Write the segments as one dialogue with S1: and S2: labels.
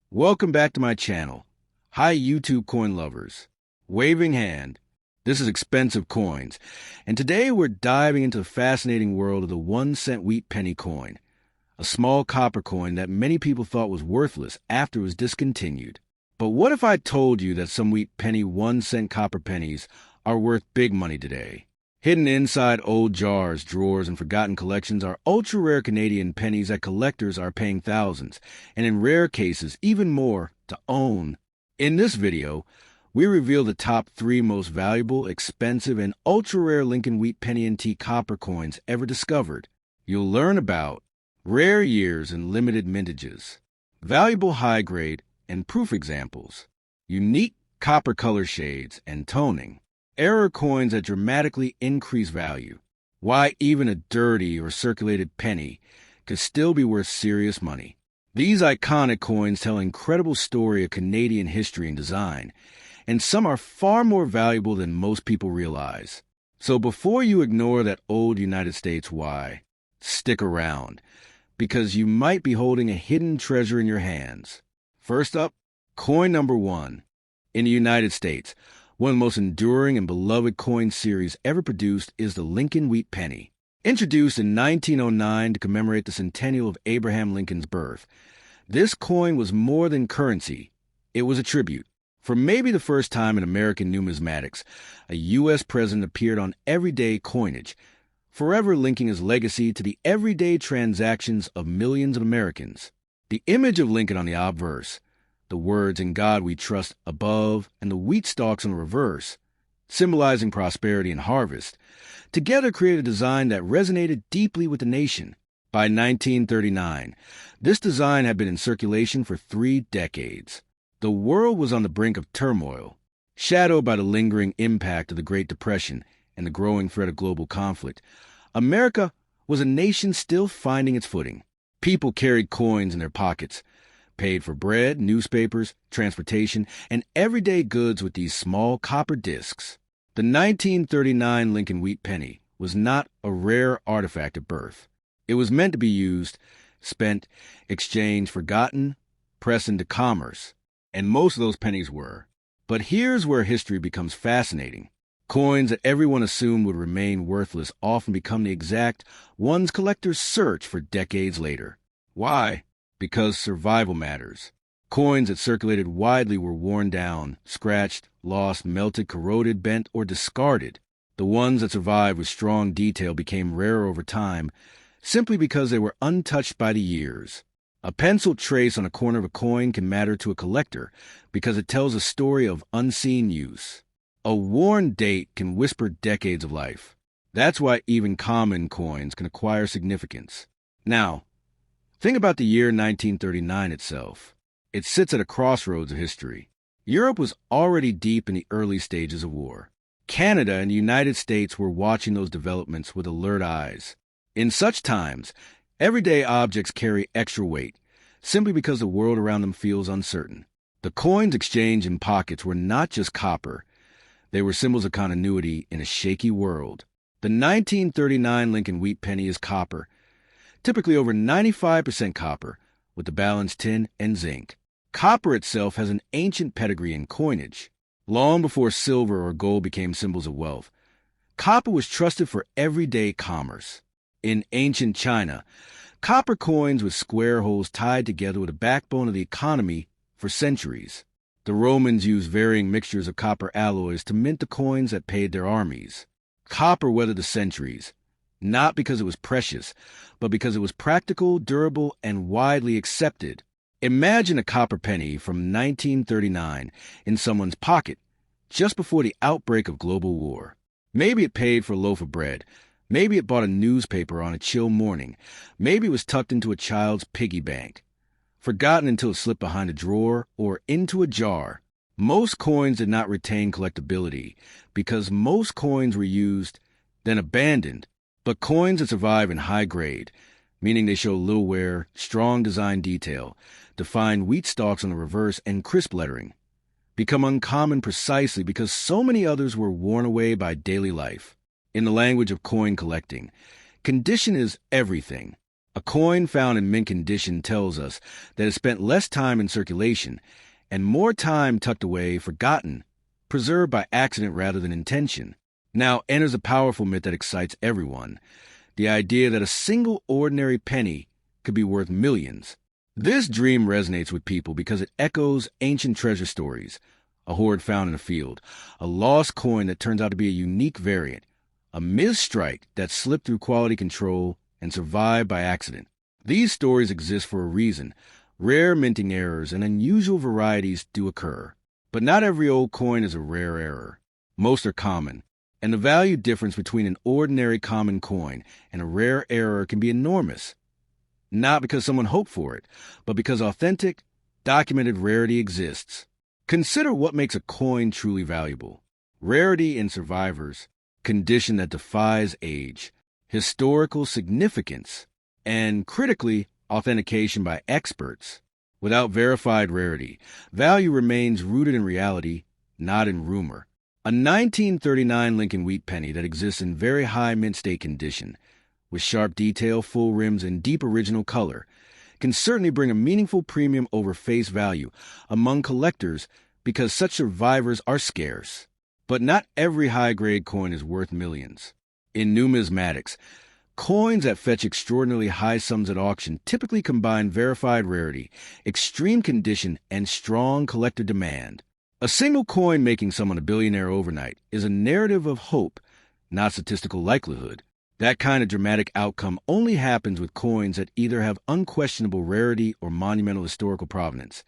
S1: Welcome back to my channel. Hi YouTube coin lovers. Waving hand. This is expensive coins. And today we're diving into the fascinating world of the 1-cent wheat penny coin. A small copper coin that many people thought was worthless after it was discontinued. But what if I told you that some wheat penny 1-cent copper pennies are worth big money today? Hidden inside old jars, drawers, and forgotten collections are ultra-rare Canadian pennies that collectors are paying thousands, and in rare cases, even more, to own. In this video, we reveal the top 3 most valuable, expensive, and ultra-rare Lincoln Wheat Penny antique copper coins ever discovered. You'll learn about rare years and limited mintages, valuable high-grade and proof examples, unique copper color shades and toning, error coins that dramatically increase value, why even a dirty or circulated penny could still be worth serious money. These iconic coins tell an incredible story of Canadian history and design, and some are far more valuable than most people realize. So before you ignore that old United States Y, stick around, because you might be holding a hidden treasure in your hands. First up, coin number 1. In the United States, one of the most enduring and beloved coin series ever produced is the Lincoln Wheat Penny. Introduced in 1909 to commemorate the centennial of Abraham Lincoln's birth, this coin was more than currency. It was a tribute. For maybe the first time in American numismatics, a U.S. president appeared on everyday coinage, forever linking his legacy to the everyday transactions of millions of Americans. The image of Lincoln on the obverse, the words "In God We Trust" above, and the wheat stalks on the reverse, symbolizing prosperity and harvest, together created a design that resonated deeply with the nation. By 1939, this design had been in circulation for 3 decades. The world was on the brink of turmoil, shadowed by the lingering impact of the Great Depression and the growing threat of global conflict. America was a nation still finding its footing. People carried coins in their pockets, paid for bread, newspapers, transportation, and everyday goods with these small copper discs. The 1939 Lincoln Wheat Penny was not a rare artifact at birth. It was meant to be used, spent, exchanged, forgotten, pressed into commerce. And most of those pennies were. But here's where history becomes fascinating. Coins that everyone assumed would remain worthless often become the exact ones collectors search for decades later. Why? Because survival matters. Coins that circulated widely were worn down, scratched, lost, melted, corroded, bent, or discarded. The ones that survived with strong detail became rarer over time, simply because they were untouched by the years. A penciled trace on a corner of a coin can matter to a collector because it tells a story of unseen use. A worn date can whisper decades of life. That's why even common coins can acquire significance. Now, think about the year 1939 itself. It sits at a crossroads of history. Europe was already deep in the early stages of war. Canada and the United States were watching those developments with alert eyes. In such times, everyday objects carry extra weight, simply because the world around them feels uncertain. The coins exchanged in pockets were not just copper. They were symbols of continuity in a shaky world. The 1939 Lincoln Wheat Penny is copper, typically over 95% copper, with the balance tin and zinc. Copper itself has an ancient pedigree in coinage. Long before silver or gold became symbols of wealth, copper was trusted for everyday commerce. In ancient China, copper coins with square holes tied together were the backbone of the economy for centuries. The Romans used varying mixtures of copper alloys to mint the coins that paid their armies. Copper weathered the centuries, not because it was precious, but because it was practical, durable, and widely accepted. Imagine a copper penny from 1939 in someone's pocket just before the outbreak of global war. Maybe it paid for a loaf of bread. Maybe it bought a newspaper on a chill morning. Maybe it was tucked into a child's piggy bank, forgotten until it slipped behind a drawer or into a jar. Most coins did not retain collectability because most coins were used, then abandoned. But coins that survive in high grade, meaning they show little wear, strong design detail, defined wheat stalks on the reverse, and crisp lettering, become uncommon precisely because so many others were worn away by daily life. In the language of coin collecting, condition is everything. A coin found in mint condition tells us that it spent less time in circulation and more time tucked away, forgotten, preserved by accident rather than intention. Now enters a powerful myth that excites everyone: the idea that a single ordinary penny could be worth millions. This dream resonates with people because it echoes ancient treasure stories: a hoard found in a field, a lost coin that turns out to be a unique variant, a misstrike that slipped through quality control and survived by accident. These stories exist for a reason. Rare minting errors and unusual varieties do occur. But not every old coin is a rare error. Most are common, and the value difference between an ordinary common coin and a rare error can be enormous. Not because someone hoped for it, but because authentic, documented rarity exists. Consider what makes a coin truly valuable: rarity in survivors, condition that defies age, historical significance, and, critically, authentication by experts. Without verified rarity, value remains rooted in reality, not in rumor. A 1939 Lincoln wheat penny that exists in very high mint state condition, with sharp detail, full rims, and deep original color, can certainly bring a meaningful premium over face value among collectors because such survivors are scarce. But not every high-grade coin is worth millions. In numismatics, coins that fetch extraordinarily high sums at auction typically combine verified rarity, extreme condition, and strong collector demand. A single coin making someone a billionaire overnight is a narrative of hope, not statistical likelihood. That kind of dramatic outcome only happens with coins that either have unquestionable rarity or monumental historical provenance.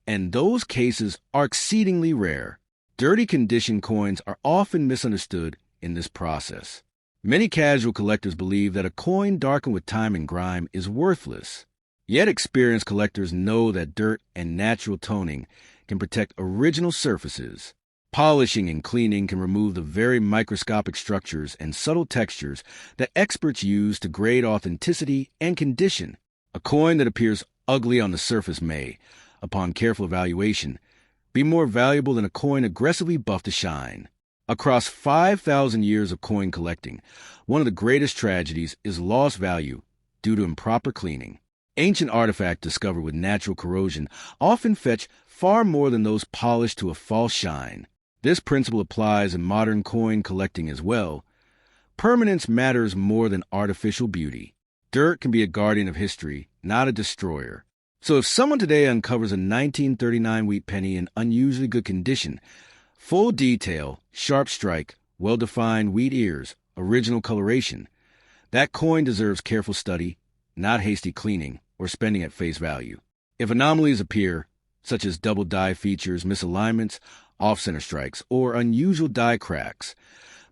S1: And those cases are exceedingly rare. Dirty condition coins are often misunderstood in this process. Many casual collectors believe that a coin darkened with time and grime is worthless. Yet experienced collectors know that dirt and natural toning can protect original surfaces. Polishing and cleaning can remove the very microscopic structures and subtle textures that experts use to grade authenticity and condition. A coin that appears ugly on the surface may, upon careful evaluation, be more valuable than a coin aggressively buffed to shine. Across 5,000 years of coin collecting, one of the greatest tragedies is lost value due to improper cleaning. Ancient artifacts discovered with natural corrosion often fetch far more than those polished to a false shine. This principle applies in modern coin collecting as well. Permanence matters more than artificial beauty. Dirt can be a guardian of history, not a destroyer. So if someone today uncovers a 1939 wheat penny in unusually good condition, full detail, sharp strike, well-defined wheat ears, original coloration, that coin deserves careful study, not hasty cleaning or spending at face value. If anomalies appear, such as double die features, misalignments, off-center strikes, or unusual die cracks,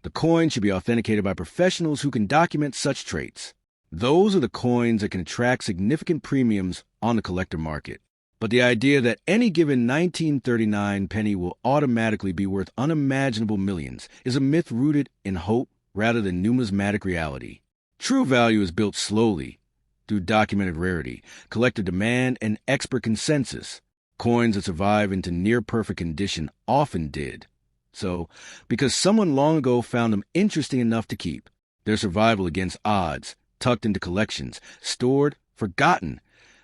S1: the coin should be authenticated by professionals who can document such traits. Those are the coins that can attract significant premiums on the collector market. But the idea that any given 1939 penny will automatically be worth unimaginable millions is a myth rooted in hope rather than numismatic reality. True value is built slowly through documented rarity, collector demand, and expert consensus. Coins that survive into near-perfect condition often did so because someone long ago found them interesting enough to keep. Their survival against odds, tucked into collections, stored, forgotten,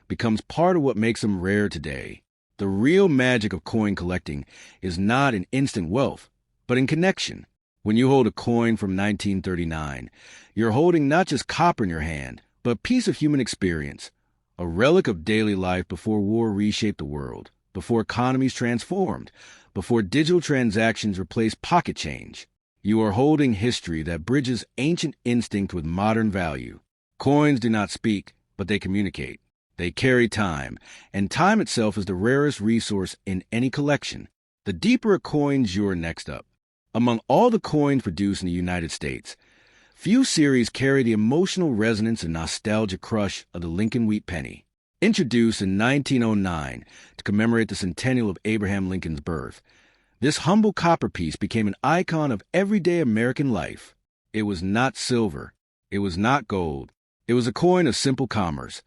S1: becomes part of what makes them rare today. The real magic of coin collecting is not in instant wealth, but in connection. When you hold a coin from 1939, you're holding not just copper in your hand, but a piece of human experience, a relic of daily life before war reshaped the world, before economies transformed, before digital transactions replaced pocket change. You are holding history that bridges ancient instinct with modern value. Coins do not speak, but they communicate. They carry time, and time itself is the rarest resource in any collection. The deeper a coin's you're next up. Among all the coins produced in the United States, few series carry the emotional resonance and nostalgic crush of the Lincoln wheat penny. Introduced in 1909 to commemorate the centennial of Abraham Lincoln's birth, this humble copper piece became an icon of everyday American life. It was not silver. It was not gold. It was a coin of simple commerce,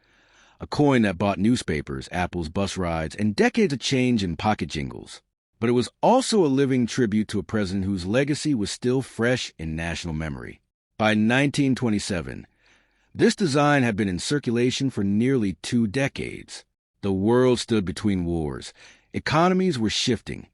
S1: a coin that bought newspapers, apples, bus rides, and decades of change in pocket jingles. But it was also a living tribute to a president whose legacy was still fresh in national memory. By 1927, This design had been in circulation for nearly 2 decades. The world stood between wars, economies were shifting,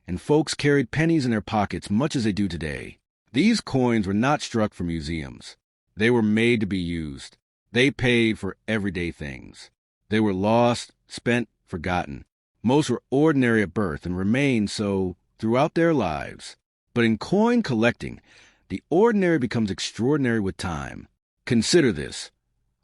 S1: and folks carried pennies in their pockets much as they do today. These coins were not struck for museums. They were made to be used. They paid for everyday things. They were lost, spent, forgotten. Most were ordinary at birth and remained so throughout their lives. But in coin collecting, the ordinary becomes extraordinary with time. Consider this.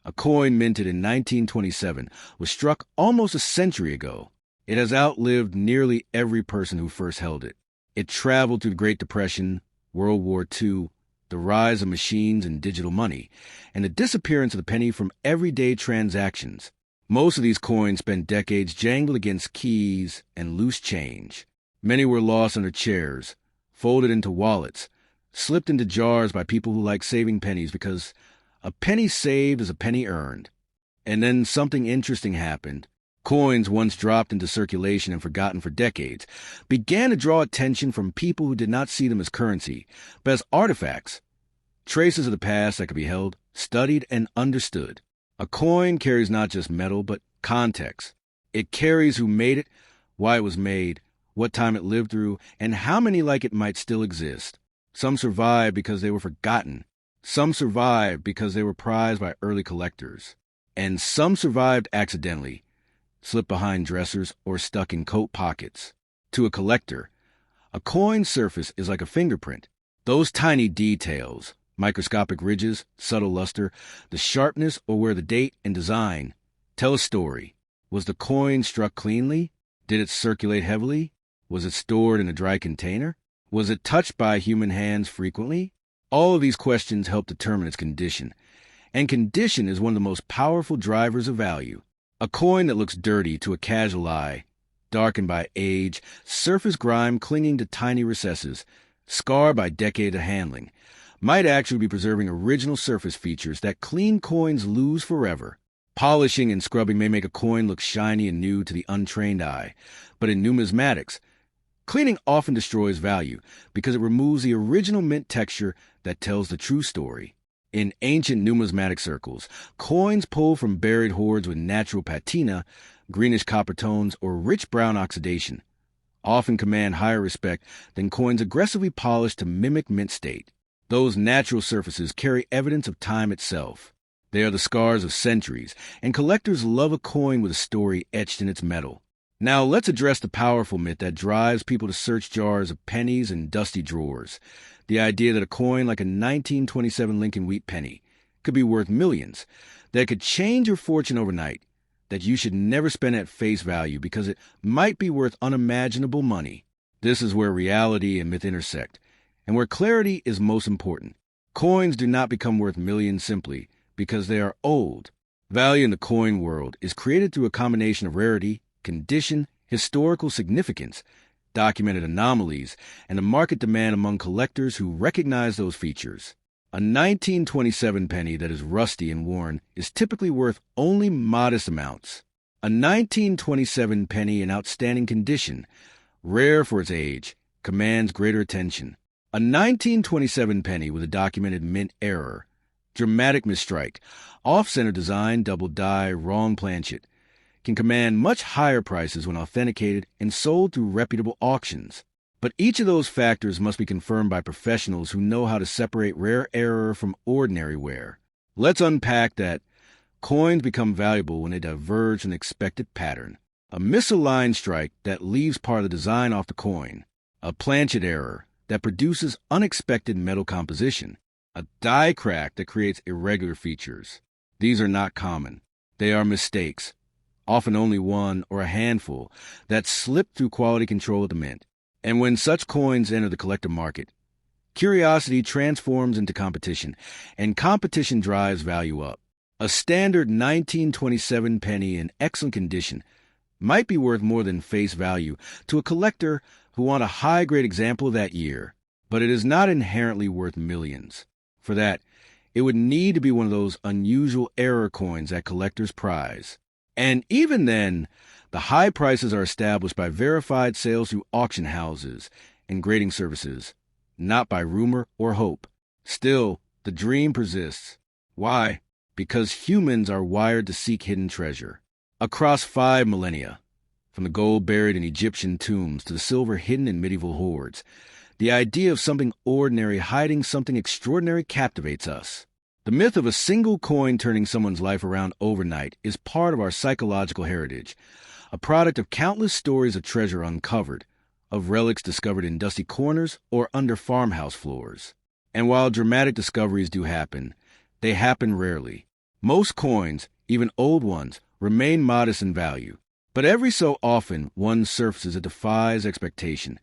S1: A coin minted in 1927 was struck almost a century ago. It has outlived nearly every person who first held it. It traveled through the Great Depression, World War II, the rise of machines and digital money, and the disappearance of the penny from everyday transactions. Most of these coins spent decades jangled against keys and loose change. Many were lost under chairs, folded into wallets, slipped into jars by people who like saving pennies because a penny saved is a penny earned. And then something interesting happened. Coins, once dropped into circulation and forgotten for decades, began to draw attention from people who did not see them as currency, but as artifacts, traces of the past that could be held, studied, and understood. A coin carries not just metal, but context. It carries who made it, why it was made, what time it lived through, and how many like it might still exist. Some survived because they were forgotten. Some survived because they were prized by early collectors. And some survived accidentally, slipped behind dressers or stuck in coat pockets. To a collector, a coin's surface is like a fingerprint. Those tiny details, microscopic ridges, subtle luster, the sharpness or where the date and design, tell a story. Was the coin struck cleanly? Did it circulate heavily? Was it stored in a dry container? Was it touched by human hands frequently? All of these questions help determine its condition. And condition is one of the most powerful drivers of value. A coin that looks dirty to a casual eye, darkened by age, surface grime clinging to tiny recesses, scarred by decades of handling, might actually be preserving original surface features that clean coins lose forever. Polishing and scrubbing may make a coin look shiny and new to the untrained eye, but in numismatics, cleaning often destroys value because it removes the original mint texture that tells the true story. In ancient numismatic circles, coins pulled from buried hoards with natural patina, greenish copper tones, or rich brown oxidation often command higher respect than coins aggressively polished to mimic mint state. Those natural surfaces carry evidence of time itself. They are the scars of centuries, and collectors love a coin with a story etched in its metal. Now let's address the powerful myth that drives people to search jars of pennies and dusty drawers. The idea that a coin like a 1927 Lincoln Wheat penny could be worth millions, that it could change your fortune overnight, that you should never spend at face value because it might be worth unimaginable money. This is where reality and myth intersect, and where clarity is most important. Coins do not become worth millions simply because they are old. Value in the coin world is created through a combination of rarity, condition, historical significance, documented anomalies, and a market demand among collectors who recognize those features. A 1927 penny that is rusty and worn is typically worth only modest amounts. A 1927 penny in outstanding condition, rare for its age, commands greater attention. A 1927 penny with a documented mint error, dramatic misstrike, off-center design, double die, wrong planchet, can command much higher prices when authenticated and sold through reputable auctions. But each of those factors must be confirmed by professionals who know how to separate rare error from ordinary wear. Let's unpack that. Coins become valuable when they diverge from the expected pattern. A misaligned strike that leaves part of the design off the coin. A planchet error that produces unexpected metal composition. A die crack that creates irregular features. These are not common. They are mistakes, often only one or a handful, that slip through quality control at the mint. And when such coins enter the collector market, curiosity transforms into competition, and competition drives value up. A standard 1927 penny in excellent condition might be worth more than face value to a collector who wants a high-grade example of that year, but it is not inherently worth millions. For that, it would need to be one of those unusual error coins that collectors prize. And even then, the high prices are established by verified sales through auction houses and grading services, not by rumor or hope. Still, the dream persists. Why? Because humans are wired to seek hidden treasure. Across 5 millennia, from the gold buried in Egyptian tombs to the silver hidden in medieval hoards, the idea of something ordinary hiding something extraordinary captivates us. The myth of a single coin turning someone's life around overnight is part of our psychological heritage, a product of countless stories of treasure uncovered, of relics discovered in dusty corners or under farmhouse floors. And while dramatic discoveries do happen, they happen rarely. Most coins, even old ones, remain modest in value. But every so often, one surfaces that defies expectation,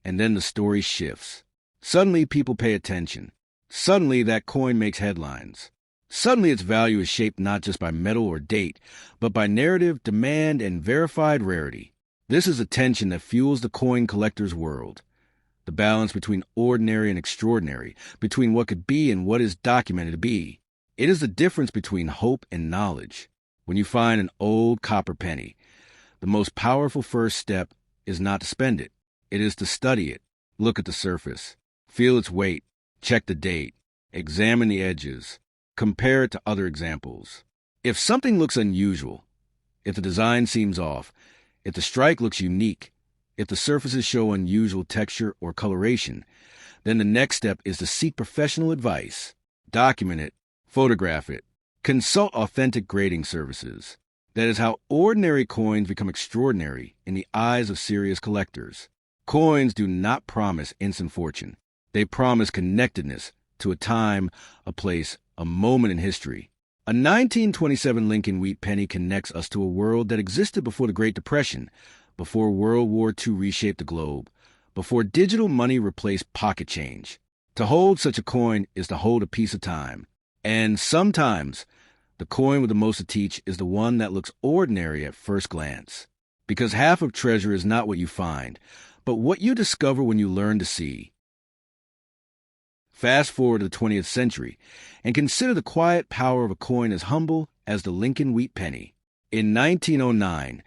S1: and then the story shifts. Suddenly, people pay attention. Suddenly, that coin makes headlines. Suddenly, its value is shaped not just by metal or date, but by narrative, demand, and verified rarity. This is the tension that fuels the coin collector's world. The balance between ordinary and extraordinary, between what could be and what is documented to be. It is the difference between hope and knowledge. When you find an old copper penny, the most powerful first step is not to spend it. It is to study it, look at the surface, feel its weight, check the date, examine the edges, compare it to other examples. If something looks unusual, if the design seems off, if the strike looks unique, if the surfaces show unusual texture or coloration, then the next step is to seek professional advice. Document it, photograph it, consult authentic grading services. That is how ordinary coins become extraordinary in the eyes of serious collectors. Coins do not promise instant fortune. They promise connectedness to a time, a place, a moment in history. A 1927 Lincoln wheat penny connects us to a world that existed before the Great Depression, before World War II reshaped the globe, before digital money replaced pocket change. To hold such a coin is to hold a piece of time. And sometimes, the coin with the most to teach is the one that looks ordinary at first glance. Because half of treasure is not what you find, but what you discover when you learn to see. Fast forward to the 20th century, and consider the quiet power of a coin as humble as the Lincoln wheat penny. In 1909,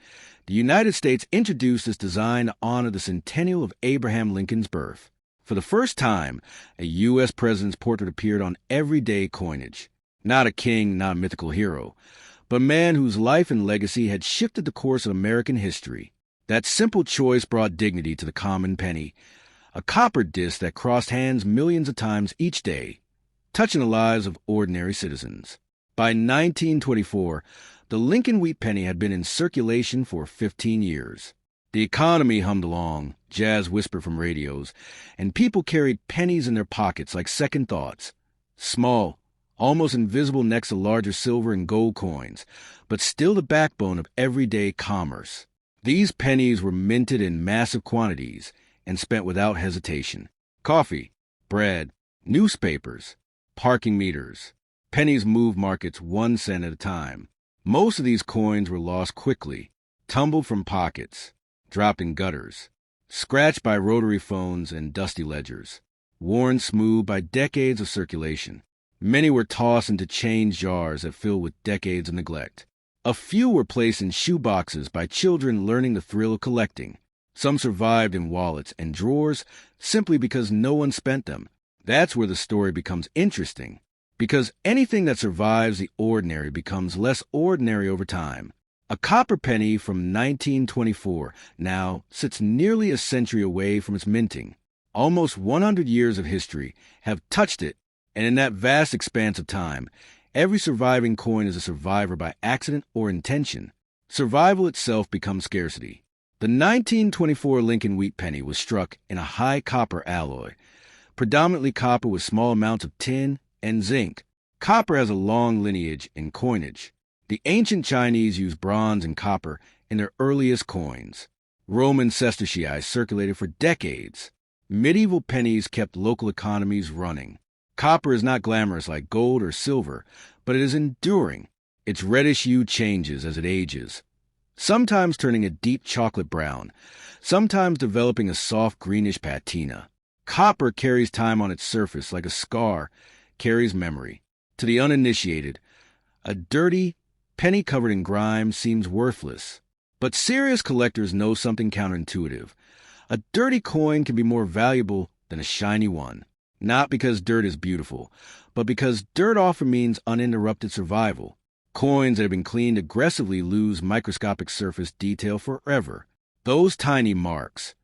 S1: the United States introduced this design to honor the centennial of Abraham Lincoln's birth. For the first time, a U.S. president's portrait appeared on everyday coinage. Not a king, not a mythical hero, but a man whose life and legacy had shifted the course of American history. That simple choice brought dignity to the common penny, a copper disc that crossed hands millions of times each day, touching the lives of ordinary citizens. By 1924, the Lincoln wheat penny had been in circulation for 15 years. The economy hummed along, jazz whispered from radios, and people carried pennies in their pockets like second thoughts. Small, almost invisible next to larger silver and gold coins, but still the backbone of everyday commerce. These pennies were minted in massive quantities and spent without hesitation. Coffee, bread, newspapers, parking meters. Pennies moved markets 1 cent at a time. Most of these coins were lost quickly, tumbled from pockets, dropped in gutters, scratched by rotary phones and dusty ledgers, worn smooth by decades of circulation. Many were tossed into change jars that filled with decades of neglect. A few were placed in shoe boxes by children learning the thrill of collecting. Some survived in wallets and drawers simply because no one spent them. That's where the story becomes interesting, because anything that survives the ordinary becomes less ordinary over time. A copper penny from 1924 now sits nearly a century away from its minting. Almost 100 years of history have touched it, and in that vast expanse of time, every surviving coin is a survivor by accident or intention. Survival itself becomes scarcity. The 1924 Lincoln wheat penny was struck in a high copper alloy, predominantly copper with small amounts of tin and zinc. Copper has a long lineage in coinage. The ancient Chinese used bronze and copper in their earliest coins. Roman sestertii circulated for decades. Medieval pennies kept local economies running. Copper is not glamorous like gold or silver, but it is enduring. Its reddish hue changes as it ages, sometimes turning a deep chocolate brown, sometimes developing a soft greenish patina. Copper carries time on its surface like a scar carries memory. To the uninitiated, a dirty penny covered in grime seems worthless. But serious collectors know something counterintuitive. A dirty coin can be more valuable than a shiny one. Not because dirt is beautiful, but because dirt often means uninterrupted survival. Coins that have been cleaned aggressively lose microscopic surface detail forever. Those tiny marks,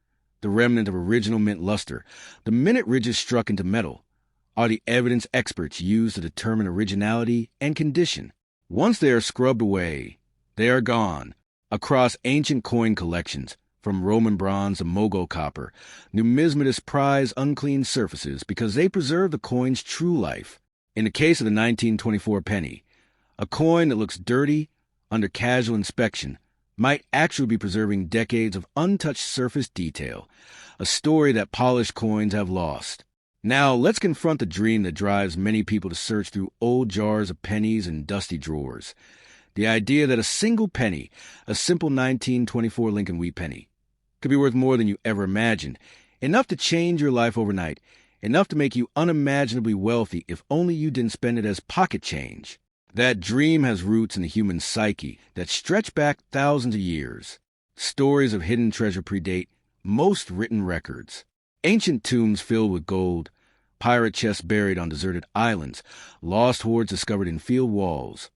S1: the remnant of original mint luster, the minute ridges struck into metal, are the evidence experts use to determine originality and condition. Once they are scrubbed away, they are gone. Across ancient coin collections, from Roman bronze to Mogul copper, numismatists prize unclean surfaces because they preserve the coin's true life. In the case of the 1924 penny, a coin that looks dirty under casual inspection might actually be preserving decades of untouched surface detail, a story that polished coins have lost. Now, let's confront the dream that drives many people to search through old jars of pennies and dusty drawers. The idea that a single penny, a simple 1924 Lincoln wheat penny, could be worth more than you ever imagined, enough to change your life overnight, enough to make you unimaginably wealthy if only you didn't spend it as pocket change. That dream has roots in the human psyche that stretch back thousands of years. Stories of hidden treasure predate most written records. Ancient tombs filled with gold, pirate chests buried on deserted islands, lost hoards discovered in field walls.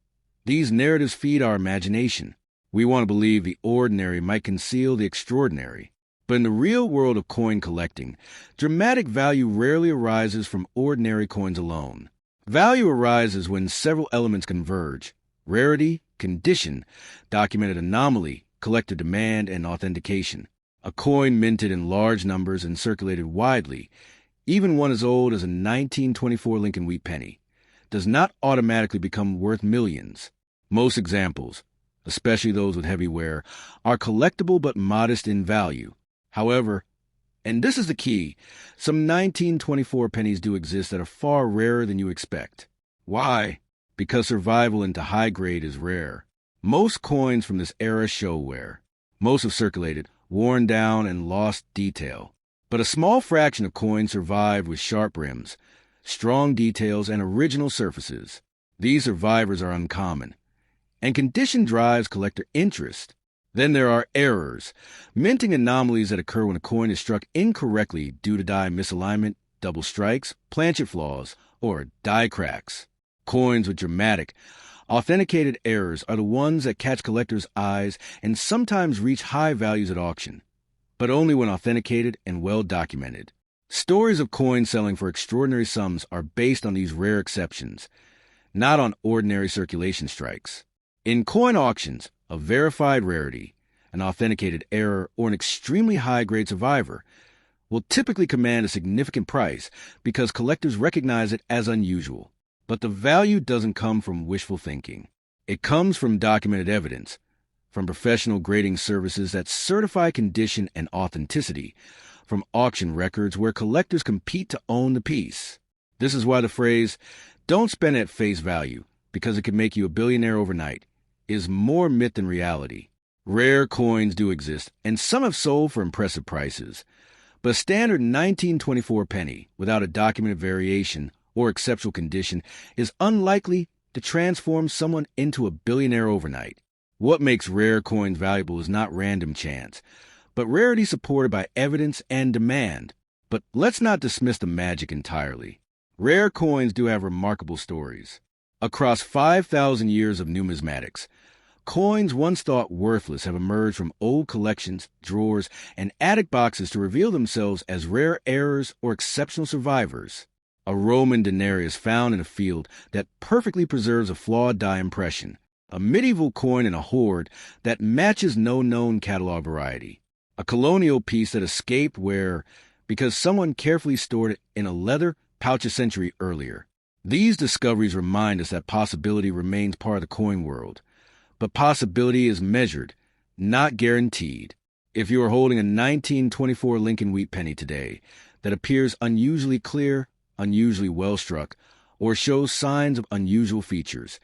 S1: These narratives feed our imagination. We want to believe the ordinary might conceal the extraordinary. But in the real world of coin collecting, dramatic value rarely arises from ordinary coins alone. Value arises when several elements converge: rarity, condition, documented anomaly, collector demand, and authentication. A coin minted in large numbers and circulated widely, even one as old as a 1924 Lincoln wheat penny, does not automatically become worth millions. Most examples, especially those with heavy wear, are collectible but modest in value. However, and this is the key, some 1924 pennies do exist that are far rarer than you expect. Why? Because survival into high grade is rare. Most coins from this era show wear. Most have circulated, worn down, and lost detail. But a small fraction of coins survive with sharp rims, strong details, and original surfaces. These survivors are uncommon, and condition drives collector interest. Then there are errors, minting anomalies that occur when a coin is struck incorrectly due to die misalignment, double strikes, planchet flaws, or die cracks. Coins with dramatic, authenticated errors are the ones that catch collectors' eyes and sometimes reach high values at auction, but only when authenticated and well documented. Stories of coins selling for extraordinary sums are based on these rare exceptions, not on ordinary circulation strikes. In coin auctions, a verified rarity, an authenticated error, or an extremely high-grade survivor will typically command a significant price because collectors recognize it as unusual. But the value doesn't come from wishful thinking. It comes from documented evidence, from professional grading services that certify condition and authenticity, from auction records where collectors compete to own the piece. This is why the phrase, "don't spend at face value because it can make you a billionaire overnight," is more myth than reality. Rare coins do exist, and some have sold for impressive prices. But a standard 1924 penny, without a documented variation or exceptional condition, is unlikely to transform someone into a billionaire overnight. What makes rare coins valuable is not random chance, but rarity supported by evidence and demand. But let's not dismiss the magic entirely. Rare coins do have remarkable stories. Across 5,000 years of numismatics, coins once thought worthless have emerged from old collections, drawers, and attic boxes to reveal themselves as rare errors or exceptional survivors. A Roman denarius found in a field that perfectly preserves a flawed die impression. A medieval coin in a hoard that matches no known catalog variety. A colonial piece that escaped wear because someone carefully stored it in a leather pouch a century earlier. These discoveries remind us that possibility remains part of the coin world. But possibility is measured, not guaranteed. If you are holding a 1924 Lincoln wheat penny today that appears unusually clear, unusually well struck, or shows signs of unusual features,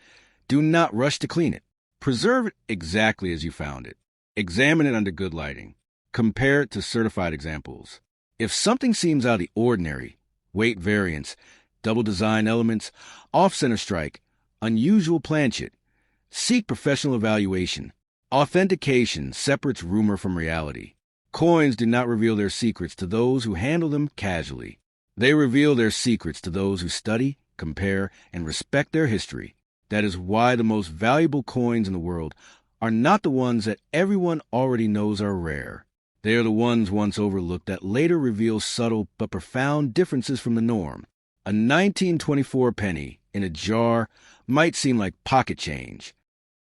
S1: do not rush to clean it. Preserve it exactly as you found it. Examine it under good lighting. Compare it to certified examples. If something seems out of the ordinary, weight variance, double design elements, off-center strike, unusual planchet, seek professional evaluation. Authentication separates rumor from reality. Coins do not reveal their secrets to those who handle them casually. They reveal their secrets to those who study, compare, and respect their history. That is why the most valuable coins in the world are not the ones that everyone already knows are rare. They are the ones once overlooked that later reveal subtle but profound differences from the norm. A 1924 penny in a jar might seem like pocket change,